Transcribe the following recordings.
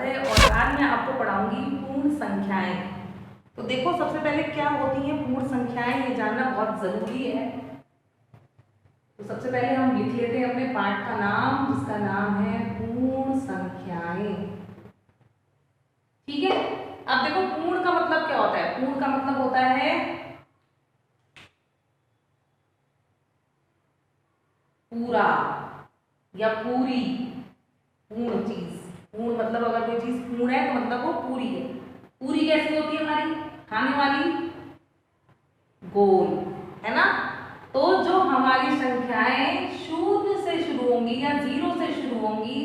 है और आज मैं आपको पढ़ाऊंगी पूर्ण संख्याएं। तो देखो सबसे पहले क्या होती हैं पूर्ण संख्याएं, ये जानना बहुत जरूरी है। तो सबसे पहले हम लिख लेते हैं अपने पाठ का नाम, जिसका नाम है पूर्ण संख्याएं। ठीक है, अब देखो पूर्ण का मतलब क्या होता है। पूर्ण का मतलब होता है पूरा या पूरी, पूर्ण चीज। पूर्ण मतलब अगर कोई चीज पूर्ण है तो मतलब वो पूरी है। पूरी कैसी होती है हमारी, खाने वाली, गोल, है ना। तो जो हमारी संख्याएं शून्य से शुरू होंगी या जीरो से शुरू होंगी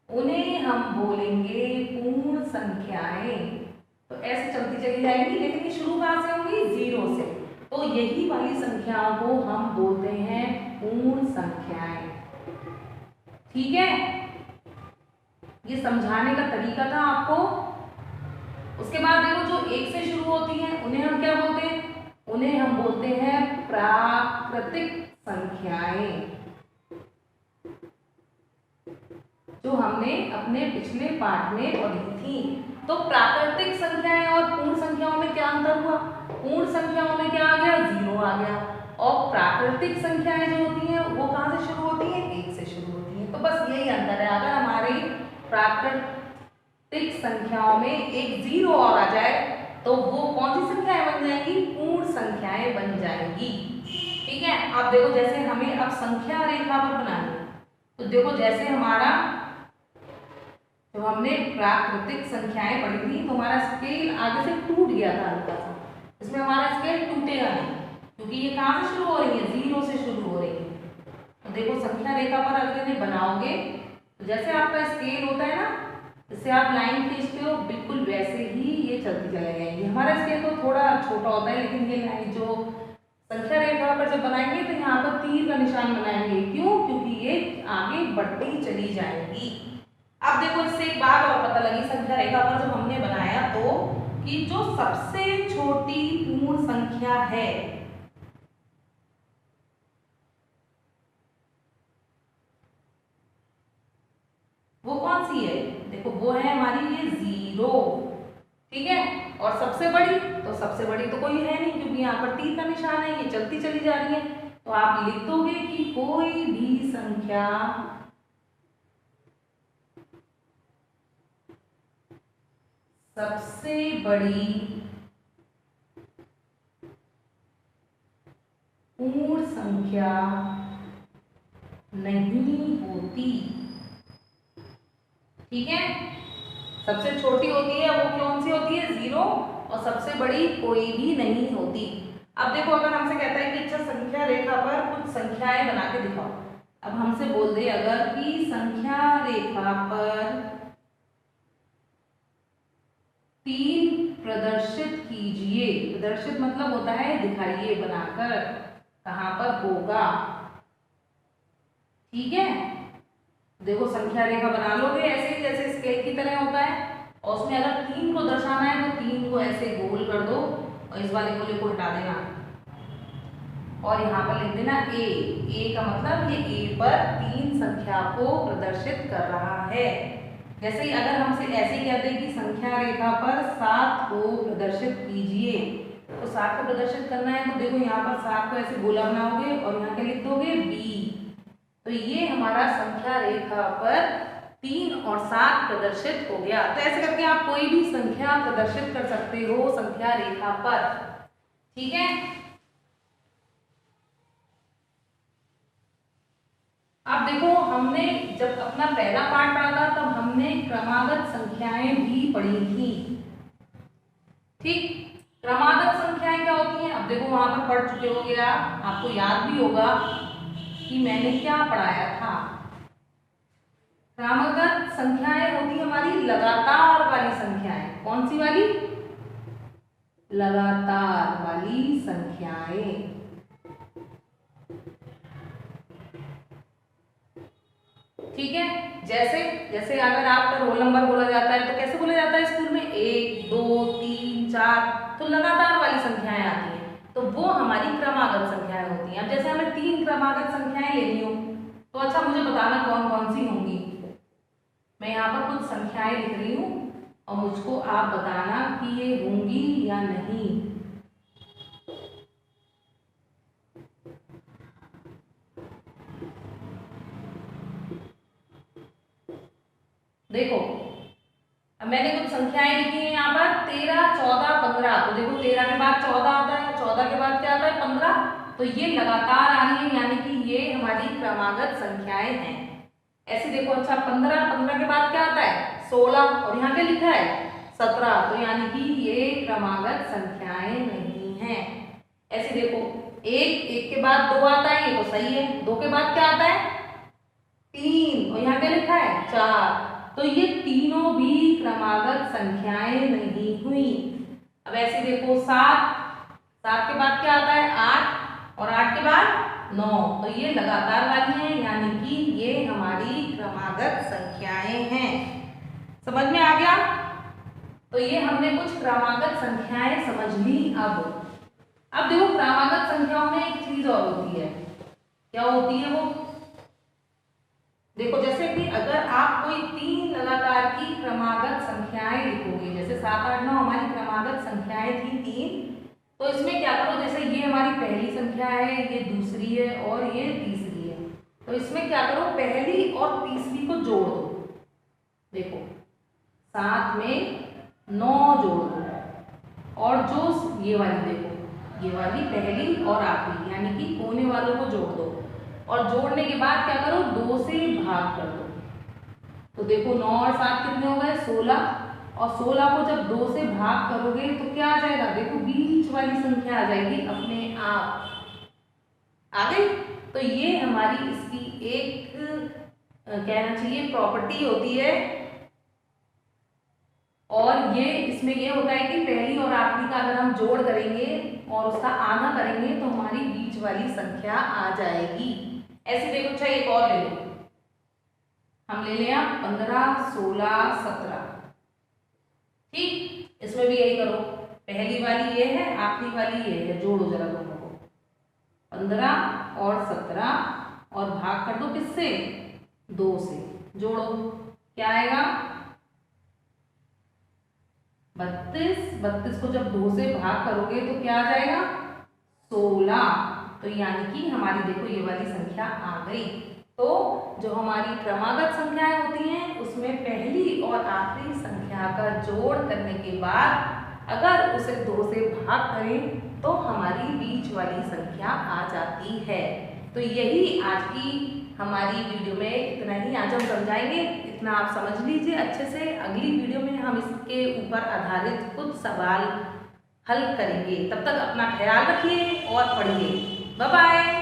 उन्हें हम बोलेंगे पूर्ण संख्याएं। तो ऐसे चलती चली जाएंगी, लेकिन ये शुरू कहां से होंगी, जीरो से। तो यही वाली संख्याओं को हम बोलते हैं पूर्ण संख्याएं। ठीक है, ये समझाने का तरीका था आपको। उसके बाद देखो जो एक से शुरू होती हैं उन्हें हम क्या बोलते हैं, उन्हें हम बोलते हैं प्राकृतिक संख्याएं, जो हमने अपने पिछले पाठ में पढ़ी थी। तो प्राकृतिक संख्याएं और पूर्ण संख्याओं में क्या अंतर हुआ, पूर्ण संख्याओं में क्या आ गया, जीरो आ गया, और प्राकृतिक संख्याएं जो होती हैं वो कहां से शुरू होती हैं, एक से शुरू होती हैं। तो बस यही अंतर है। अगर हमारी प्राकृतिक संख्याओं में एक जीरो और आ जाए तो वो कौन सी संख्याएं बन जाएंगी, पूर्ण संख्याएं बन जाएंगी। ठीक है, अब देखो जैसे हमें अब संख्या रेखा पर बनानी है, तो देखो जैसे हमारा तो हमने प्राकृतिक संख्याएं पढ़ी थी तो हमारा स्केल आगे से टूट गया था हल्का सा। इसमें हमारा स्केल टूटेगा नहीं, क्योंकि ये कहां से शुरू हो रही है, जीरो से शुरू हो रही है। तो देखो संख्या रेखा पर अगर ये बनाओगे तो जैसे आपका स्केल होता है ना, जैसे आप लाइन खींचते हो बिल्कुल वैसे ही ये चलती चले जाएंगी। हमारा स्केल तो थोड़ा छोटा होता है, लेकिन ये लाइन जो संख्या रेखा पर जब बनाएंगे तो यहाँ पर तीर का निशान बनाएंगे। क्यों, क्योंकि ये आगे बढ़ती चली जाएंगी। अब देखो इससे एक बात और पता लगी संख्या रेखा पर जब हमने बनाया तो, कि जो सबसे छोटी पूर्ण संख्या है वो कौन सी है, देखो वो है हमारी ये जीरो। ठीक है, और सबसे बड़ी, तो सबसे बड़ी तो कोई है नहीं, क्योंकि यहाँ पर तीर का निशान है, ये चलती चली जा रही है। तो आप लिख दोगे कि कोई भी संख्या सबसे बड़ी पूर्ण संख्या नहीं होती। ठीक है, सबसे छोटी होती है वो कौन सी होती है, जीरो, और सबसे बड़ी कोई भी नहीं होती। अब देखो अगर हमसे कहता है कि अच्छा संख्या रेखा पर कुछ संख्याएं बना के दिखाओ। अब हमसे बोल दे अगर कि संख्या रेखा पर 3 प्रदर्शित कीजिए। प्रदर्शित मतलब होता है दिखाइए बनाकर, कहां पर होगा। ठीक है, देखो संख्या रेखा बना लोगे ऐसे ही जैसे स्केल की तरह होता है, और उसमें अगर 3 को दर्शाना है तो 3 को ऐसे गोल कर दो और इस वाले गोले को हटा देना और यहाँ पर लिख देना ए। ए का मतलब ये ए पर 3 संख्या को प्रदर्शित कर रहा है। जैसे ही अगर हमसे ऐसे कहते हैं कि संख्या रेखा पर 7 को प्रदर्शित कीजिए, तो 7 को प्रदर्शित करना है तो देखो यहाँ पर 7 को ऐसे गोला बनाओगे और यहाँ क्या लिख दोगे, बी। तो ये हमारा संख्या रेखा पर 3 और 7 प्रदर्शित हो गया। तो ऐसे करके आप कोई भी संख्या प्रदर्शित कर सकते हो संख्या रेखा पर। ठीक है, अब देखो हमने जब अपना पहला पाठ पढ़ा था तब हमने क्रमागत संख्याएं भी पढ़ी थी। ठीक, क्रमागत संख्याएं क्या होती हैं, अब देखो वहां पर पढ़ चुके होगे आप, आपको याद भी होगा कि मैंने क्या पढ़ाया था। क्रमागत संख्याएं होती हमारी लगातार वाली संख्याएं। कौन सी वाली, लगातार वाली संख्याएं। ठीक है, जैसे जैसे अगर आपका रोल नंबर बोला जाता है तो कैसे बोला जाता है स्कूल में, 1 2 3 4, तो लगातार वाली संख्याएं आती हैं, तो वो हमारी क्रमागत संख्याएं होती हैं। अब जैसे हमें 3 क्रमागत संख्याएं लेनी हो तो अच्छा मुझे बताना कौन कौन सी होंगी। मैं यहाँ पर कुछ संख्याएं लिख रही हूँ और मुझको आप बताना कि ये होंगी या नहीं। देखो अब मैंने कुछ संख्याएं लिखी हैं यहाँ पर 13, 14, 15। तो देखो 13 के बाद 14 आता है, 14 के बाद क्या आता है 15। तो ये लगातार आ रही है, यानी कि ये हमारी क्रमागत संख्याएं हैं। ऐसे देखो, अच्छा 15, 15 के बाद क्या आता है 16 और यहाँ क्या लिखा है 17। तो यानी कि ये क्रमागत संख्याएं नहीं हैं। ऐसे देखो एक के बाद 2 आता है, ये तो सही है। 2 के बाद क्या आता है 3 और यहाँ क्या लिखा है 4। तो ये तीनों भी क्रमागत संख्याएं नहीं हुई। अब ऐसे देखो 7 के बाद क्या आता है 8 और 8 के बाद 9। तो ये लगातार वाली है, यानी कि ये हमारी क्रमागत संख्याएं हैं। समझ में आ गया? तो ये हमने कुछ क्रमागत संख्याएं समझ ली। अब देखो क्रमागत संख्याओं में एक चीज और होती है। क्या होती है वो? देखो जैसे कि अगर आप कोई 3 लगातार की क्रमागत संख्याएं लिखोगे, जैसे 7, 8, 9 हमारी क्रमागत संख्याएं थी 3, तो इसमें क्या करो, जैसे ये हमारी पहली संख्या है, ये दूसरी है और ये तीसरी है। तो इसमें क्या करो, पहली और तीसरी को जोड़ दो। देखो 7 में 9 जोड़ दो और जो ये वाली देखो, ये वाली पहली और आखिरी यानी कि कोने वालों को जोड़ दो और जोड़ने के बाद क्या करो 2 से भाग कर दो। तो देखो 9 और 7 कितने हो गए 16 और 16 को जब 2 से भाग करोगे तो क्या आ जाएगा, देखो बीच वाली संख्या आ जाएगी अपने आप। आ गई? तो ये हमारी इसकी एक कहना चाहिए प्रॉपर्टी होती है। और ये इसमें ये होता है कि पहली और आखिरी का अगर हम जोड़ करेंगे और उसका आधा करेंगे तो हमारी बीच वाली संख्या आ जाएगी। ऐसे देखो, अच्छा एक और ले लो, हम ले लें 15, 16, 17। ठीक, इसमें भी यही करो, पहली वाली ये है, आखिरी वाली ये है, जोड़ो जरा दोनों को। 15 और 17 और भाग कर दो किससे 2 से, जोड़ो क्या आएगा 32। 32 को जब 2 से भाग करोगे तो क्या आ जाएगा 16। तो यानी कि हमारी देखो ये वाली संख्या आ गई। तो जो हमारी क्रमागत संख्याएं होती हैं उसमें पहली और आखिरी संख्या का जोड़ करने के बाद अगर उसे 2 से भाग करें तो हमारी बीच वाली संख्या आ जाती है। तो यही आज की हमारी वीडियो में इतना ही आज हम समझाएंगे। इतना आप समझ लीजिए अच्छे से। अगली वीडियो में हम इसके ऊपर आधारित कुछ सवाल हल करेंगे। तब तक अपना ख्याल रखिए और पढ़िए। Bye bye.